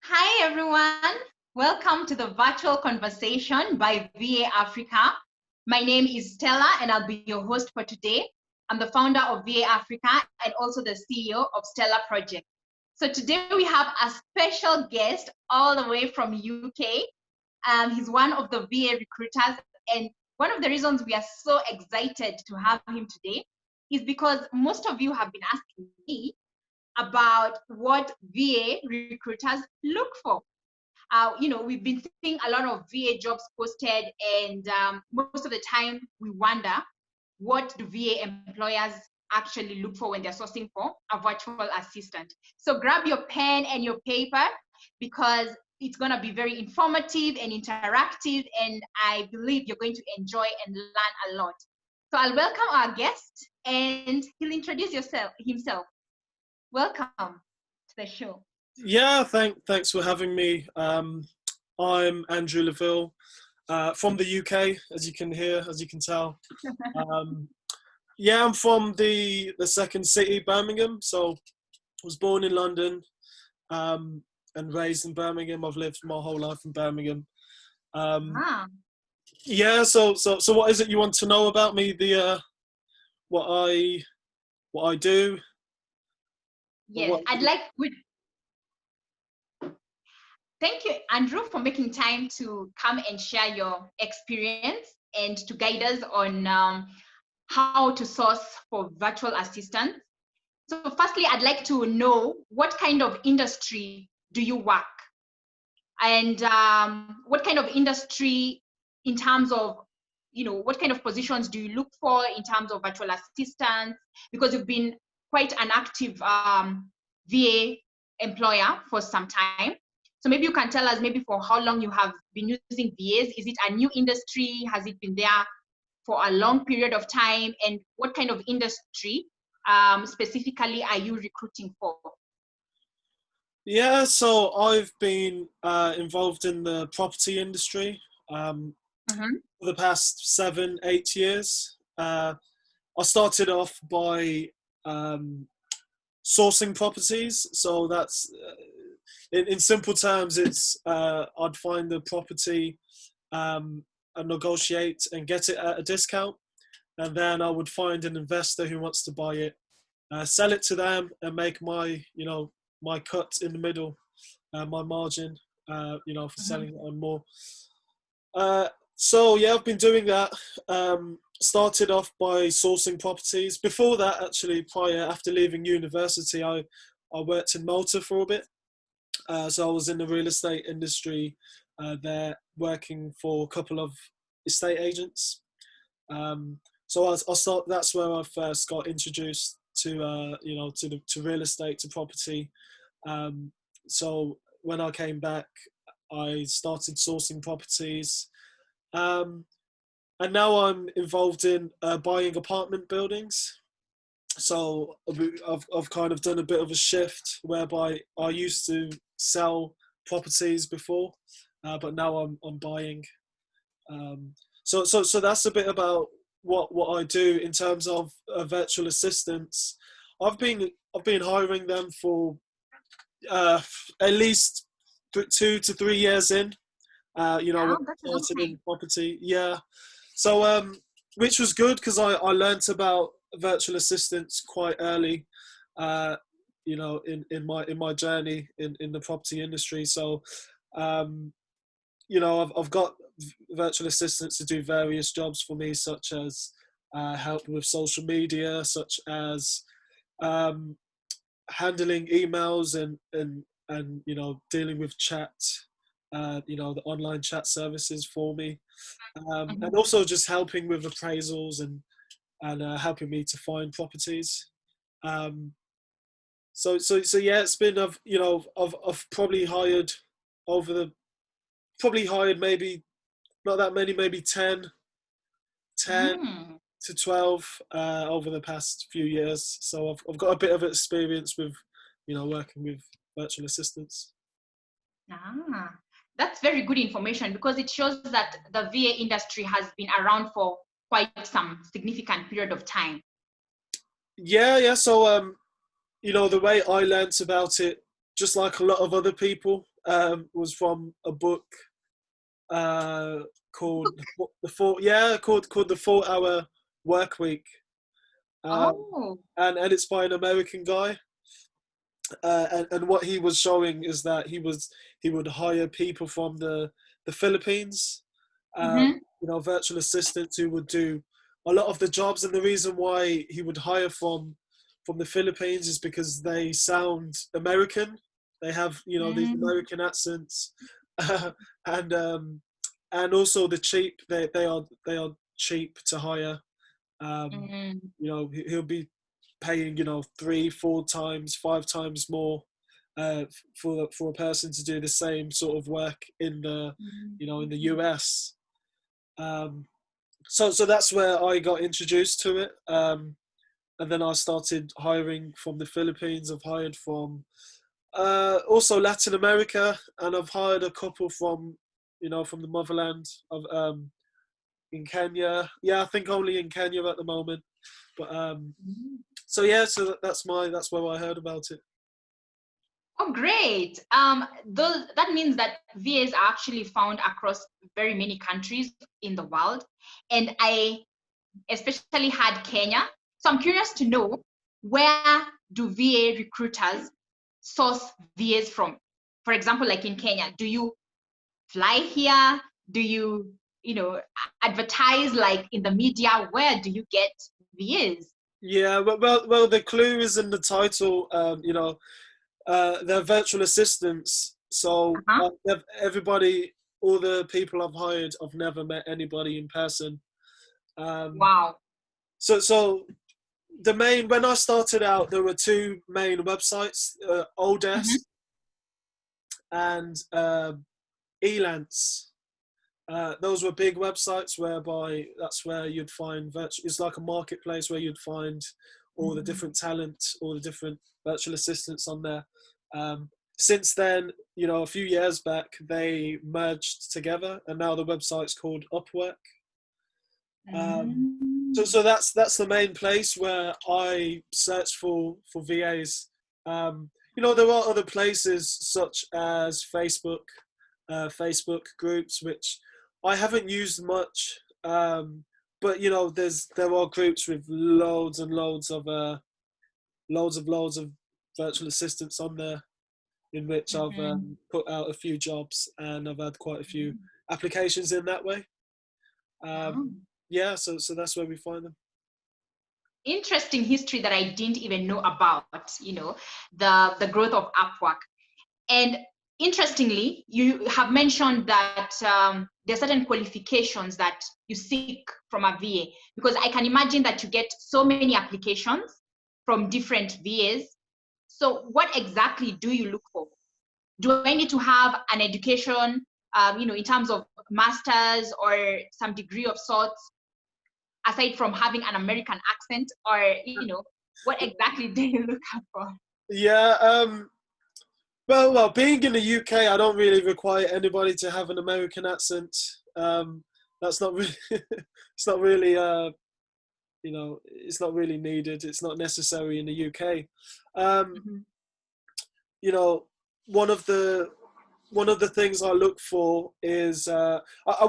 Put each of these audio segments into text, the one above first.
Hi, everyone. Welcome to the virtual conversation by VA Africa. My name is Stella, and I'll be your host for today. I'm the founder of VA Africa and also the CEO of Stella Project. So today we have a special guest all the way from UK. He's one of the VA recruiters, and one of the reasons we are so excited to have him today is because most of you have been asking me about what VA recruiters look for. We've been seeing a lot of VA jobs posted, and most of the time we wonder, what do VA employers actually look for when they're sourcing for a virtual assistant? So grab your pen and your paper, because it's going to be very informative and interactive, and I believe you're going to enjoy and learn a lot. So I'll welcome our guest, and he'll introduce himself. Welcome to the show. Yeah, thanks for having me. I'm Andrew Leville from the UK, as you can tell. Yeah, I'm from the second city, Birmingham. So I was born in London and raised in Birmingham. I've lived my whole life in Birmingham. Yeah, so what is it you want to know about me? What I do? Yes, I'd like. Thank you, Andrew, for making time to come and share your experience and to guide us on how to source for virtual assistants. So firstly, I'd like to know, what kind of industry do you work? And what kind of industry, in terms of, what kind of positions do you look for in terms of virtual assistants? Because you've been quite an active VA employer for some time. So maybe you can tell us maybe for how long you have been using VAs. Is it a new industry? Has it been there for a long period of time? And what kind of industry specifically are you recruiting for? Yeah, so I've been involved in the property industry for the past 7-8 years. I started off by sourcing properties. So that's, in simple terms, it's I'd find the property and negotiate and get it at a discount. And then I would find an investor who wants to buy it, sell it to them, and make my cut in the middle, my margin, for selling it on more. So yeah, I've been doing that. Started off by sourcing properties. Before that, actually, after leaving university, I worked in Malta for a bit. So I was in the real estate industry there, working for a couple of estate agents. So that's where I first got introduced to to real estate, to property. So when I came back, I started sourcing properties, and now I'm involved in buying apartment buildings. So I've kind of done a bit of a shift, whereby I used to sell properties before, but now I'm buying. So that's a bit about what I do in terms of virtual assistants. I've been hiring them for at least 2 to 3 years in. Started in property. Yeah. So which was good, because I learnt about virtual assistants quite early. In my journey in the property industry. So I've got virtual assistants to do various jobs for me, such as help with social media, such as handling emails and dealing with chat, the online chat services for me, and also just helping with appraisals and helping me to find properties. So yeah, it's been I've probably hired maybe not that many, maybe 10 to 12 over the past few years. So I've got a bit of experience with working with virtual assistants. That's very good information, because it shows that the VA industry has been around for quite some significant period of time. Yeah. So the way I learnt about it, just like a lot of other people, was from a book uh, called called the 4 Hour Work Week, Oh. and it's by an American guy. And what he was showing is that he would hire people from the Philippines, Mm-hmm. virtual assistants who would do a lot of the jobs. And the reason why he would hire from the Philippines is because they sound American. They have these Mm-hmm. American accents, and and also they are cheap to hire. Um, Mm-hmm. he'll be paying 3, 4 times, 5 times more for a person to do the same sort of work in the in the US. Um, so that's where I got introduced to it, and then I started hiring from the Philippines. I've hired from also Latin America, and I've hired a couple from from the motherland of in Kenya. Yeah, I think only in Kenya at the moment, but so yeah, so that's where I heard about it. Oh, great. That means that VAs are actually found across very many countries in the world. And I especially had Kenya. So I'm curious to know, where do VA recruiters source VAs from? For example, like in Kenya, do you fly here? Do you, advertise like in the media? Where do you get VAs? Yeah, well, the clue is in the title. They're virtual assistants. So Uh-huh. everybody, all the people I've hired, I've never met anybody in person. Um, Wow. so when I started out, there were two main websites, Odesk Mm-hmm. and Elance. Those were big websites whereby that's where you'd find it's like a marketplace where you'd find all the different talent, all the different virtual assistants on there. Since then, a few years back, they merged together, and now the website's called Upwork. So that's the main place where I search for VAs. There are other places such as Facebook groups, which I haven't used much. But there are groups with loads and loads of virtual assistants on there, in which I've Mm-hmm. put out a few jobs, and I've had quite a few applications in that way. Yeah, so that's where we find them. Interesting history that I didn't even know about, the growth of Upwork. And interestingly, you have mentioned that there are certain qualifications that you seek from a VA, because I can imagine that you get so many applications from different VAs. So what exactly do you look for? Do I need to have an education, in terms of master's or some degree of sorts, aside from having an American accent, or what exactly do you look out for? Yeah. Well, being in the UK, I don't really require anybody to have an American accent. That's not really, it's not really, it's not really needed. It's not necessary in the UK. Mm-hmm. You know, one of the one of the things I look for is I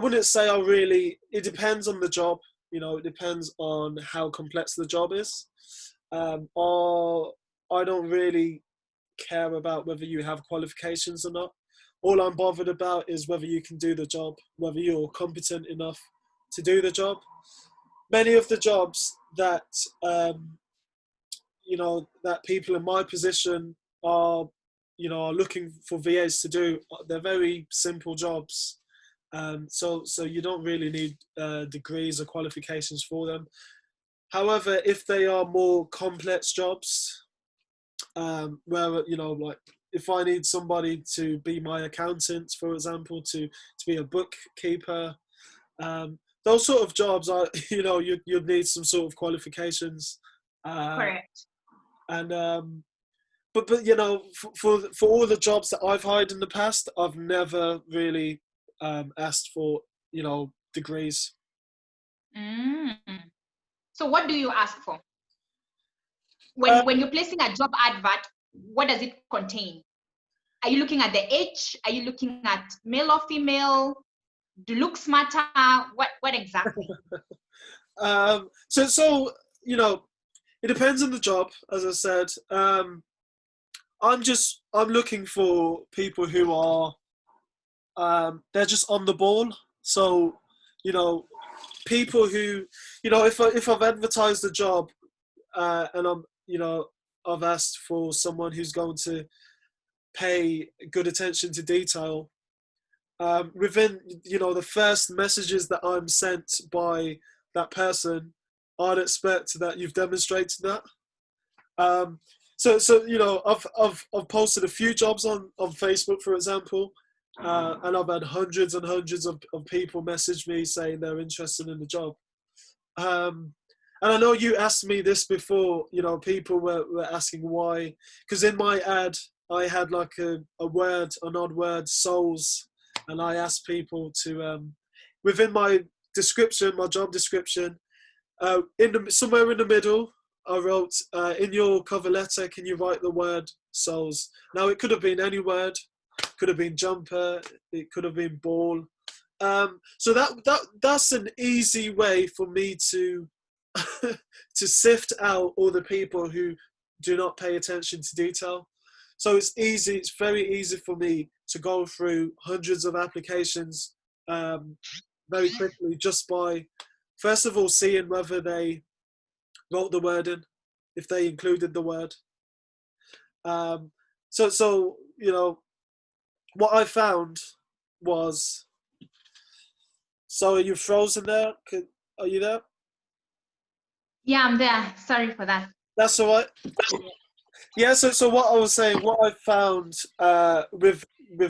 wouldn't say I really. It depends on the job. It depends on how complex the job is. Or I don't really care about whether you have qualifications or not. All I'm bothered about is whether you can do the job, whether you're competent enough to do the job. Many of the jobs that that people in my position are are looking for VAs to do, they're very simple jobs. So you don't really need degrees or qualifications for them. However, if they are more complex jobs, where like if I need somebody to be my accountant, for example, to be a bookkeeper, those sort of jobs are you'd need some sort of qualifications. Correct. And but for all the jobs that I've hired in the past, I've never really asked for degrees. Mm. So what do you ask for? when you're placing a job advert, what does it contain? Are you looking at the age? Are you looking at male or female? Do looks matter? What exactly? So you know, it depends on the job. As I said, I'm looking for people who are they're just on the ball. So you know, people who, you know, if I've advertised a job and I've asked for someone who's going to pay good attention to detail, within, you know, the first messages that I'm sent by that person, I'd expect that you've demonstrated that. So you know, I've posted a few jobs on Facebook, for example, and I've had hundreds and hundreds of people message me saying they're interested in the job. And I know you asked me this before, you know, people were asking why, because in my ad, I had like an odd word, souls, and I asked people to, within my description, my job description, somewhere in the middle, I wrote, in your cover letter, can you write the word souls? Now, it could have been any word, could have been jumper, it could have been ball. So that's an easy way for me to to sift out all the people who do not pay attention to detail. So it's very easy for me to go through hundreds of applications very quickly, just by, first of all, seeing whether they wrote the word in, if they included the word. So you know, what I found was, so are you frozen there? Are you there? Yeah, I'm there. Sorry for that. That's all right. Yeah, so what I was saying, what I found with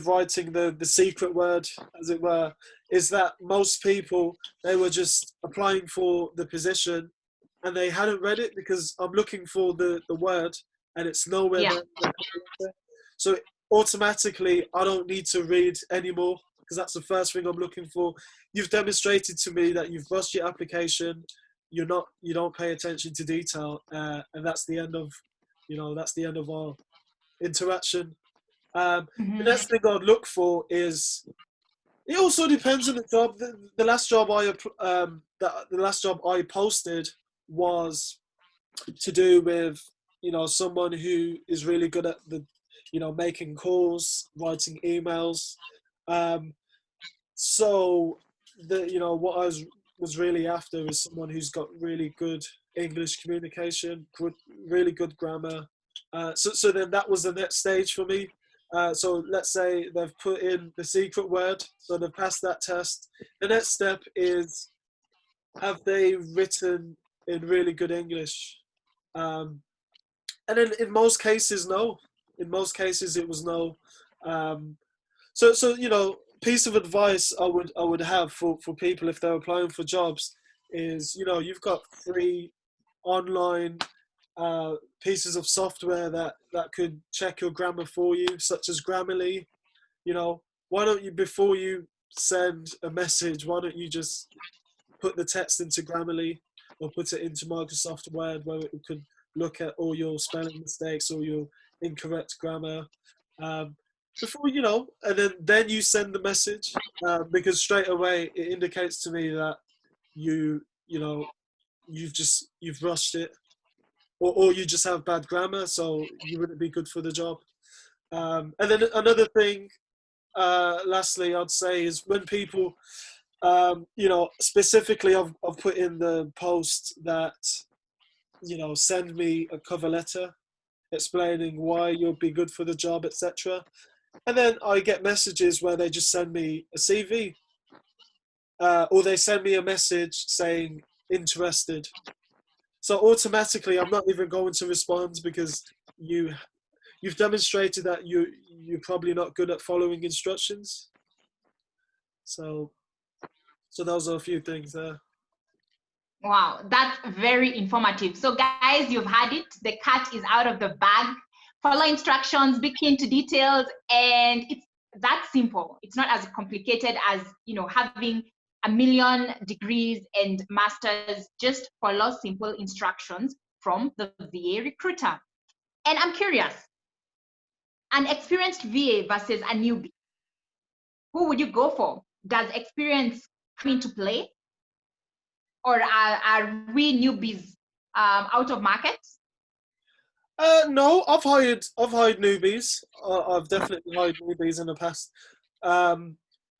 writing the secret word, as it were, is that most people, they were just applying for the position and they hadn't read it, because I'm looking for the word and it's nowhere there. So automatically, I don't need to read anymore, because that's the first thing I'm looking for. You've demonstrated to me that you've rushed your application. You don't pay attention to detail, and that's the end of, you know, that's the end of our interaction. The next thing I'd look for is, it also depends on the job. The last job I posted was to do with, you know, someone who is really good at making calls, writing emails. So what I was really after is someone who's got really good English communication, really good grammar. So then that was the next stage for me. So let's say they've put in the secret word, so they've passed that test. The next step is, have they written in really good English? And then in most cases, no. In most cases, it was no. So you know, piece of advice I would have for people if they're applying for jobs is, you know, you've got free online pieces of software that could check your grammar for you, such as Grammarly. You know, why don't you, before you send a message, why don't you just put the text into Grammarly or put it into Microsoft Word, where it could look at all your spelling mistakes or your incorrect grammar before, you know, and then you send the message, because straight away it indicates to me that you've rushed it, or you just have bad grammar, so you wouldn't be good for the job. And then another thing, lastly, I'd say, is when people, you know, specifically I've put in the post that, you know, send me a cover letter explaining why you'll be good for the job, etc. And then I get messages where they just send me a CV, or they send me a message saying interested. So automatically, I'm not even going to respond, because you've demonstrated that you're probably not good at following instructions. So those are a few things there. Wow, that's very informative. So guys, you've had it. The cat is out of the bag. Follow instructions, be keen to details, and it's that simple. It's not as complicated as, you know, having a million degrees and masters. Just follow simple instructions from the VA recruiter. And I'm curious, an experienced VA versus a newbie, who would you go for? Does experience come into play? Or are we newbies out of market? No, I've hired newbies. I've definitely hired newbies in the past.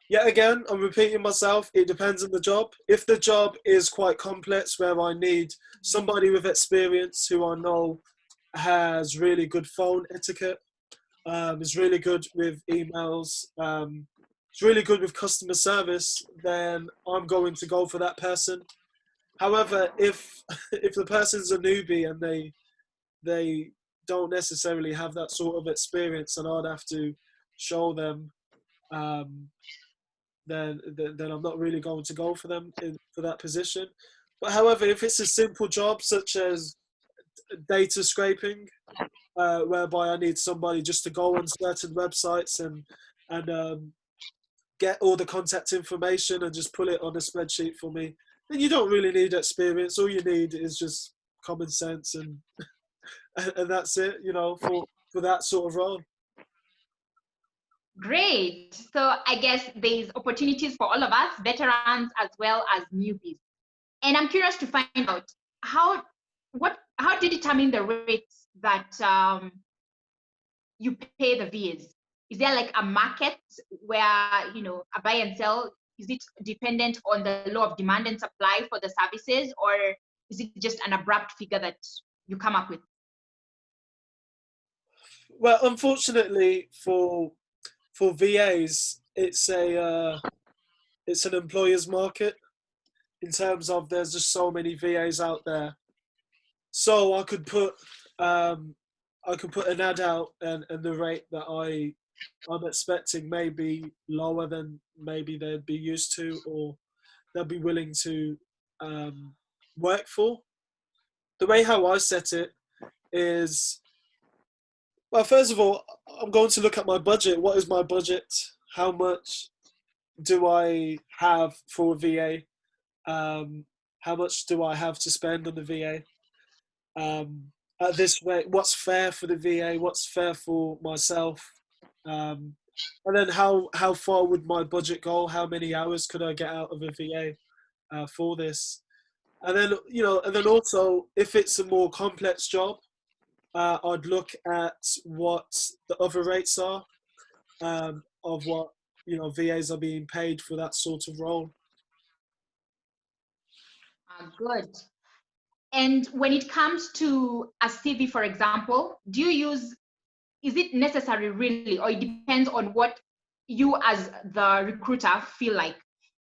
Yet again, I'm repeating myself. It depends on the job. If the job is quite complex, where I need somebody with experience who I know has really good phone etiquette, is really good with emails, is really good with customer service, then I'm going to go for that person. However, if if the person's a newbie and they don't necessarily have that sort of experience, and I'd have to show them, then I'm not really going to go for them for that position. But however, if it's a simple job such as data scraping, whereby I need somebody just to go on certain websites and get all the contact information and just pull it on a spreadsheet for me, then you don't really need experience. All you need is just common sense and and that's it, you know, for that sort of role. Great. So I guess there's opportunities for all of us, veterans as well as newbies. And I'm curious to find out how do you determine the rates that you pay the VAs? Is there like a market where, you know, a buy and sell? Is it dependent on the law of demand and supply for the services, or is it just an abrupt figure that you come up with? Well, unfortunately for VAs, it's an employer's market, in terms of there's just so many VAs out there. So I could put an ad out, and the rate that I'm expecting may be lower than maybe they'd be used to, or they'll be willing to work for. The way how I set it is, well, first of all, I'm going to look at my budget. What is my budget? How much do I have for a VA? How much do I have to spend on the VA? At this rate, what's fair for the VA? What's fair for myself? And then how far would my budget go? How many hours could I get out of a VA for this? And then, you know, and then also, if it's a more complex job, I'd look at what the other rates are, of what, you know, VAs are being paid for that sort of role. Good. And when it comes to a CV, for example, is it necessary really, or it depends on what you as the recruiter feel like?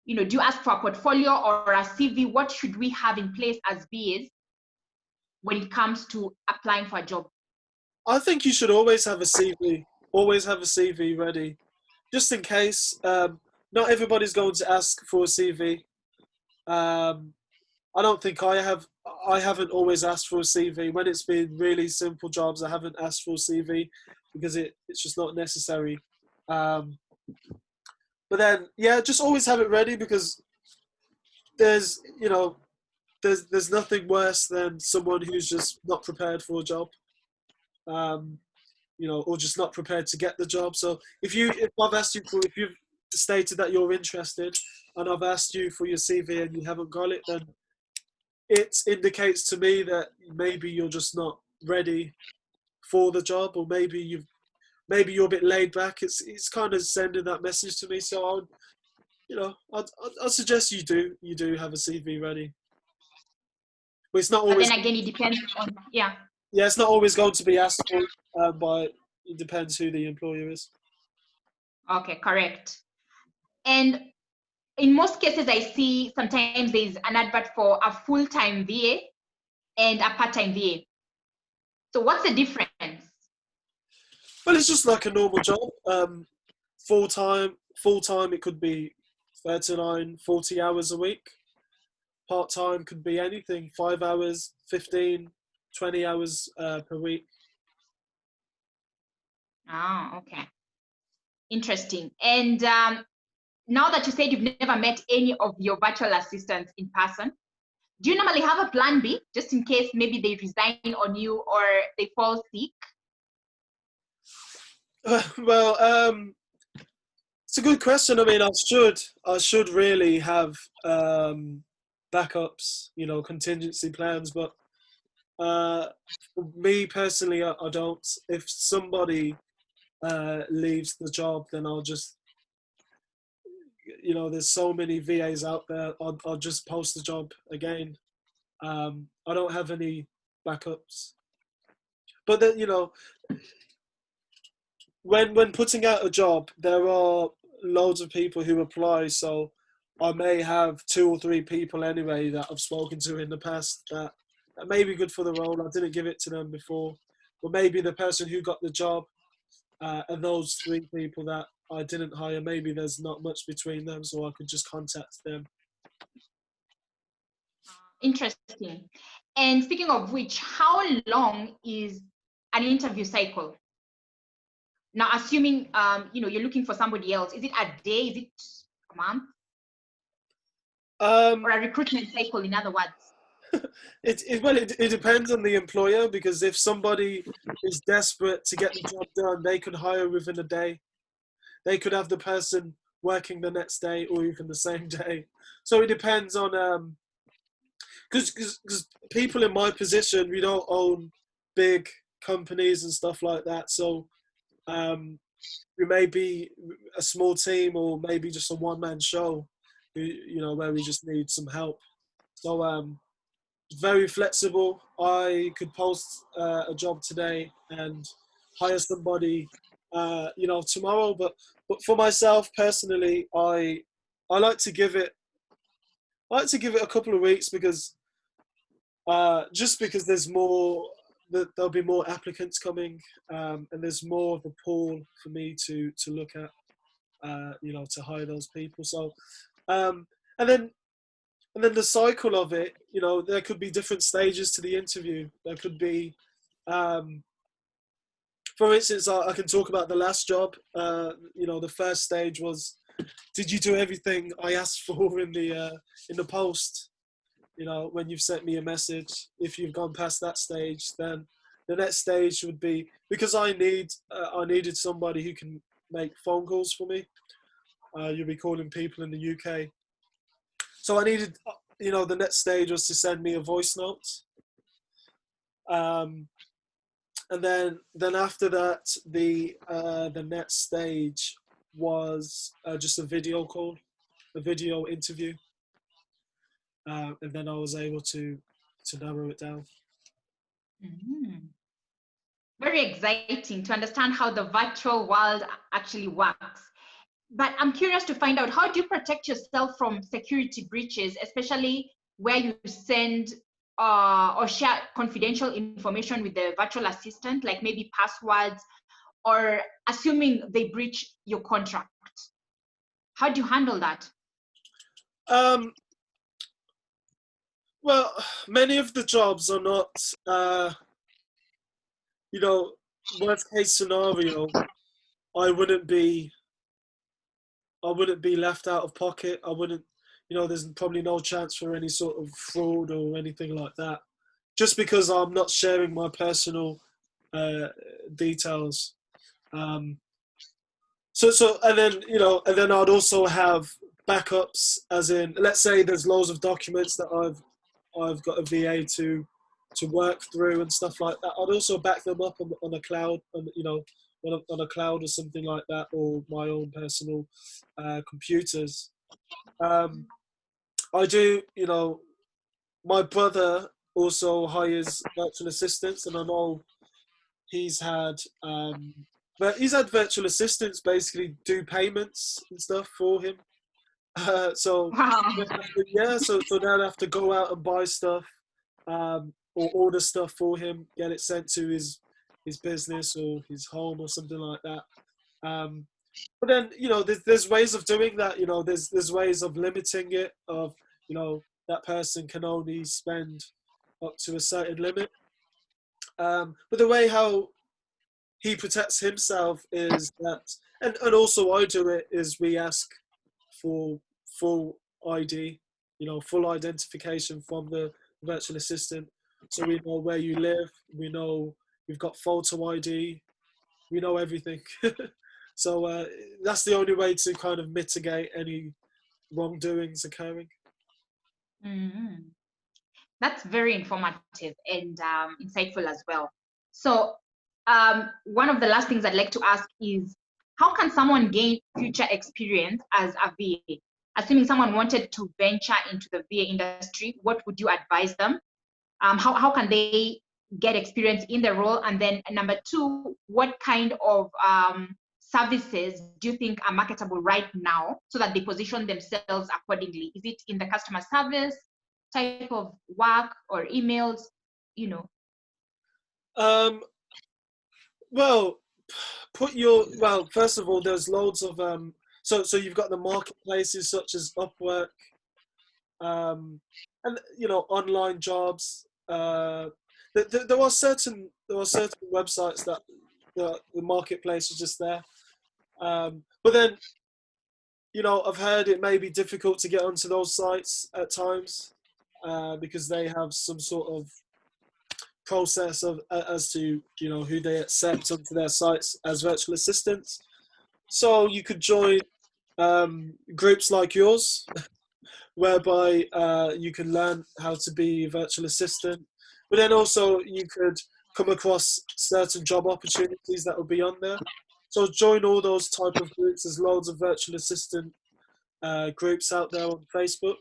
You know, do you ask for a portfolio or a CV? What should we have in place as VAs when it comes to applying for a job? I think you should always have a CV. Always have a CV ready, just in case. Not everybody's going to ask for a CV. I don't think I haven't always asked for a CV. When it's been really simple jobs, I haven't asked for a CV because it's just not necessary. But then, yeah, just always have it ready, because there's nothing worse than someone who's just not prepared for a job, or just not prepared to get the job. So if you've stated that you're interested, and I've asked you for your CV and you haven't got it, then it indicates to me that maybe you're just not ready for the job, or maybe you're a bit laid back. It's kind of sending that message to me. So I'd suggest you do have a CV ready. But it's not always. But then again, it depends on Yeah, it's not always going to be asked for, but it depends who the employer is. Okay, correct. And in most cases, I see sometimes there's an advert for a full-time VA and a part-time VA. So what's the difference? Well, it's just like a normal job. Full-time, it could be 39, 40 hours a week. Part-time could be anything, 5 hours, 15, 20 hours per week. Oh, okay. Interesting. And now that you said you've never met any of your virtual assistants in person, Do you normally have a plan B just in case maybe they resign on you or they fall sick? Well, it's a good question. I mean, I should really have backups, contingency plans. But for me personally, I don't. If somebody leaves the job, then I'll just, there's so many VAs out there. I'll just post the job again. I don't have any backups. But then, when putting out a job, there are loads of people who apply. So I may have 2 or 3 people anyway that I've spoken to in the past that may be good for the role. I didn't give it to them before, but maybe the person who got the job and those 3 people that I didn't hire, maybe there's not much between them, so I could just contact them. Interesting. And speaking of which, how long is an interview cycle? Now, assuming you're looking for somebody else, is it a day? Is it a month? Or a recruitment cycle, in other words? It depends on the employer, because if somebody is desperate to get the job done, they could hire within a day. They could have the person working the next day or even the same day. So it depends on because people in my position, we don't own big companies and stuff like that. So we may be a small team or maybe just a one-man show, where we just need some help. So very flexible. I could post a job today and hire somebody, tomorrow. But for myself personally, I like to give it. I like to give it a couple of weeks because just because there'll be more applicants coming, and there's more of a pool for me to look at, to hire those people. So, and then the cycle of it, there could be different stages to the interview. There could be, for instance, I can talk about the last job. The first stage was, did you do everything I asked for in the post? When you've sent me a message. If you've gone past that stage, then the next stage would be, because I needed somebody who can make phone calls for me. You'll be calling people in the UK. So I needed, the next stage was to send me a voice note. And then after that, the next stage was just a video call, a video interview. And then I was able to narrow it down. Mm-hmm. Very exciting to understand how the virtual world actually works. But I'm curious to find out, how do you protect yourself from security breaches, especially where you send or share confidential information with the virtual assistant, like maybe passwords, or assuming they breach your contract? How do you handle that? Well, many of the jobs are not, worst case scenario, I wouldn't be left out of pocket. I wouldn't, there's probably no chance for any sort of fraud or anything like that, just because I'm not sharing my personal details. So and then I'd also have backups, as in, let's say there's loads of documents that I've got a VA to work through and stuff like that. I'd also back them up on a cloud, on a cloud or something like that, or my own personal computers. I do, my brother also hires virtual assistants, and I know he's had virtual assistants basically do payments and stuff for him. So wow. so they'll have to go out and buy stuff, or order stuff for him, get it sent to his business or his home or something like that. But then there's ways of doing that. There's ways of limiting it. Of that person can only spend up to a certain limit. But the way how he protects himself is that, and also I do it, is we ask for full ID, full identification from the virtual assistant. So we know where you live, we know we've got photo ID, we know everything. So that's the only way to kind of mitigate any wrongdoings occurring. Mhm. That's very informative and insightful as well. So, one of the last things I'd like to ask is, how can someone gain future experience as a VA? Assuming someone wanted to venture into the VA industry, what would you advise them? How can they get experience in the role? And then number two, what kind of services do you think are marketable right now so that they position themselves accordingly? Is it in the customer service type of work or emails, you know? Well, first of all, there's loads of so you've got the marketplaces such as Upwork, and online jobs. There are certain websites that the marketplace is just there, but then I've heard it may be difficult to get onto those sites at times because they have some sort of process of as to who they accept onto their sites as virtual assistants. So you could join groups like yours, whereby you can learn how to be a virtual assistant, but then also you could come across certain job opportunities that will be on there. So join all those type of groups. There's loads of virtual assistant groups out there on Facebook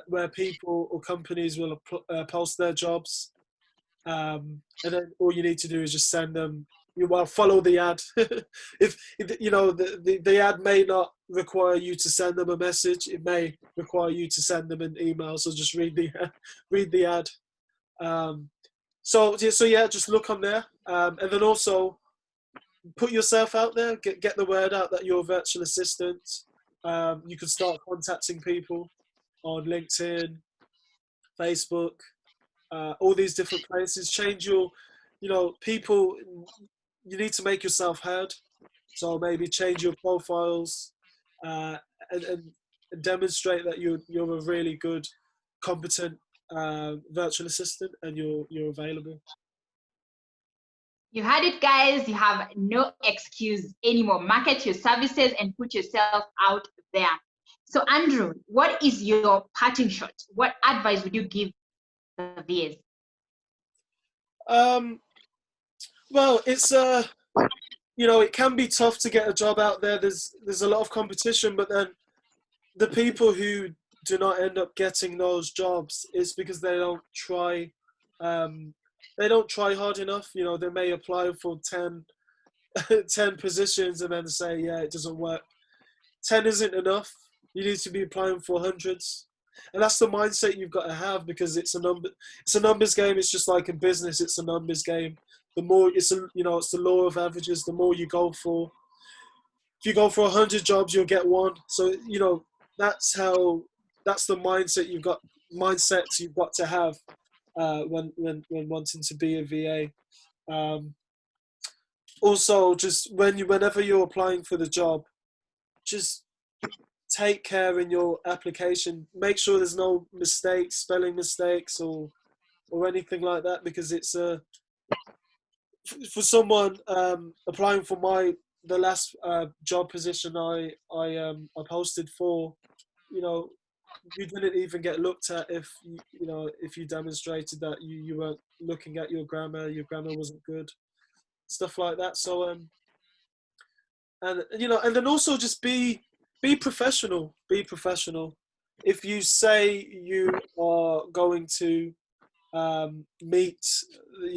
where people or companies will post their jobs, and then all you need to do is just send them. Follow the ad. if the ad may not require you to send them a message, it may require you to send them an email. So just read the ad. So yeah, just look on there, and then also put yourself out there. Get the word out that you're a virtual assistant. You can start contacting people on LinkedIn, Facebook, all these different places. Change your, people. You need to make yourself heard. So maybe change your profiles and demonstrate that you're a really good, competent virtual assistant and you're available. You heard it, guys. You have no excuse anymore. Market your services and put yourself out there. So, Andrew, what is your parting shot? What advice would you give the VAs? Well, it's it can be tough to get a job out there. There's a lot of competition, but then the people who do not end up getting those jobs is because they don't try. They don't try hard enough. They may apply for 10 positions and then say, yeah, it doesn't work. 10 isn't enough. You need to be applying for hundreds. And that's the mindset you've got to have, because it's a numbers game. It's just like in business, it's a numbers game. The more it's the law of averages. The more you go for, if you go for 100 jobs, you'll get one. So that's the mindset you've got to have when wanting to be a VA. Also, just whenever you're applying for the job, just take care in your application. Make sure there's no mistakes, spelling mistakes, or anything like that, because it's for someone applying for the last job position I posted for. You didn't even get looked at if you demonstrated that you weren't looking at your grammar wasn't good, stuff like that. So and then also just be professional. If you say you are going to meet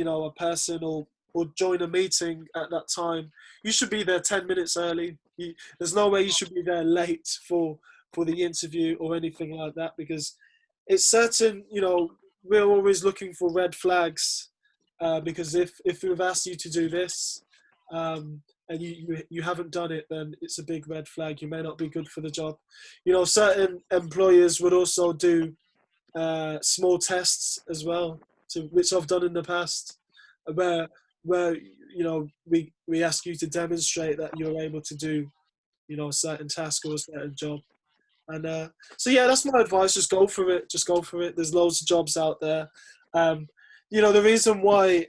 a person or join a meeting at that time, you should be there 10 minutes early. There's no way you should be there late for the interview or anything like that, because it's certain, we're always looking for red flags, because if we've asked you to do this and you haven't done it, then it's a big red flag. You may not be good for the job. Certain employers would also do small tests as well, which I've done in the past, where we ask you to demonstrate that you're able to do a certain task or a certain job. And so yeah, that's my advice. Just go for it. Just go for it. There's loads of jobs out there. The reason why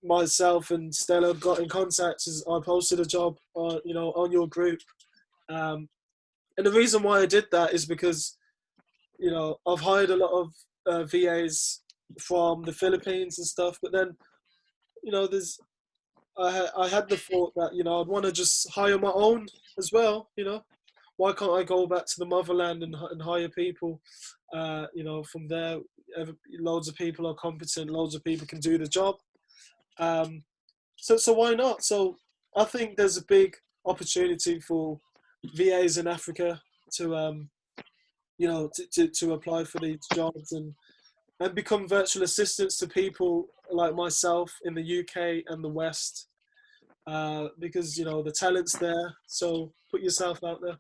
myself and Stella got in contact is I posted a job on your group, and the reason why I did that is because I've hired a lot of VAs from the Philippines and stuff, but then there's I had the thought that I'd want to just hire my own as well. Why can't I go back to the motherland and hire people? From there, loads of people are competent. Loads of people can do the job. So why not? So I think there's a big opportunity for VAs in Africa to to apply for these jobs and become virtual assistants to people like myself in the UK and the West, because the talent's there. So put yourself out there.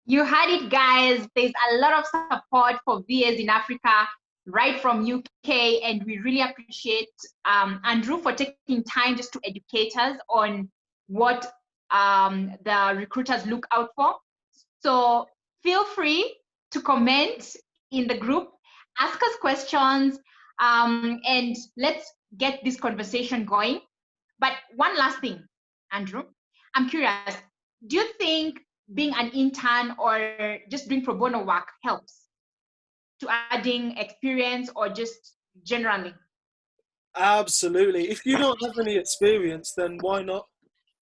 You heard it, guys. There's a lot of support for VAs in Africa, right from UK, and we really appreciate Andrew for taking time just to educate us on what the recruiters look out for. So feel free to comment in the group, ask us questions, and let's get this conversation going. But one last thing, Andrew, I'm curious, do you think being an intern or just doing pro bono work helps to adding experience, or just generally? Absolutely. If you don't have any experience, then why not?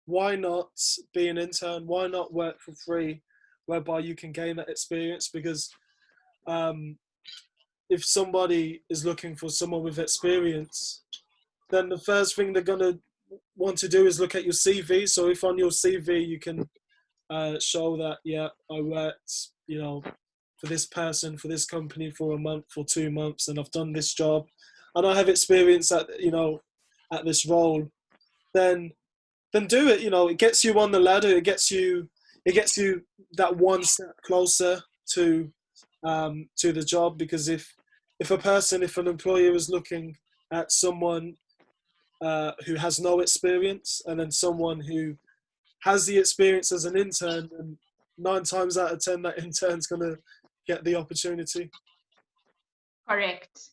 Why not be an intern? Why not work for free, whereby you can gain that experience? Because if somebody is looking for someone with experience, then the first thing they're going to want to do is look at your CV. So if on your CV you can show that, yeah, I worked, for this person, for this company for a month, for 2 months, and I've done this job, and I have experience at this role, then do it. It gets you on the ladder. It gets you that one step closer to the job. Because if an employer is looking at someone who has no experience, and then someone who has the experience as an intern, and 9 times out of 10 that intern's going to get the opportunity. Correct.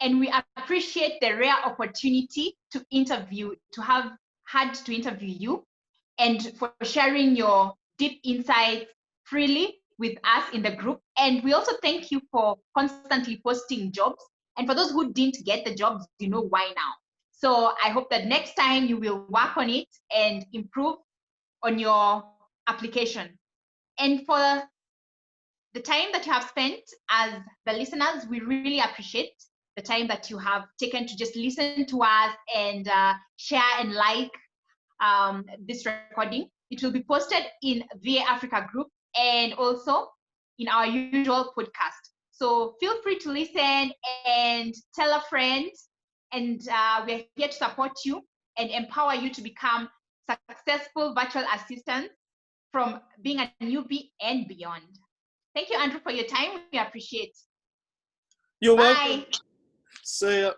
And we appreciate the rare opportunity to have had to interview you, and for sharing your deep insights freely with us in the group. And we also thank you for constantly posting jobs. And for those who didn't get the jobs, you know why now. So I hope that next time you will work on it and improve on your application. And for the time that you have spent as the listeners, we really appreciate the time that you have taken to just listen to us and share and like this recording. It will be posted in VA Africa group and also in our usual podcast. So feel free to listen and tell a friend, and we're here to support you and empower you to become successful virtual assistants from being a newbie and beyond. Thank you, Andrew, for your time. We appreciate. You're Bye. welcome. See ya.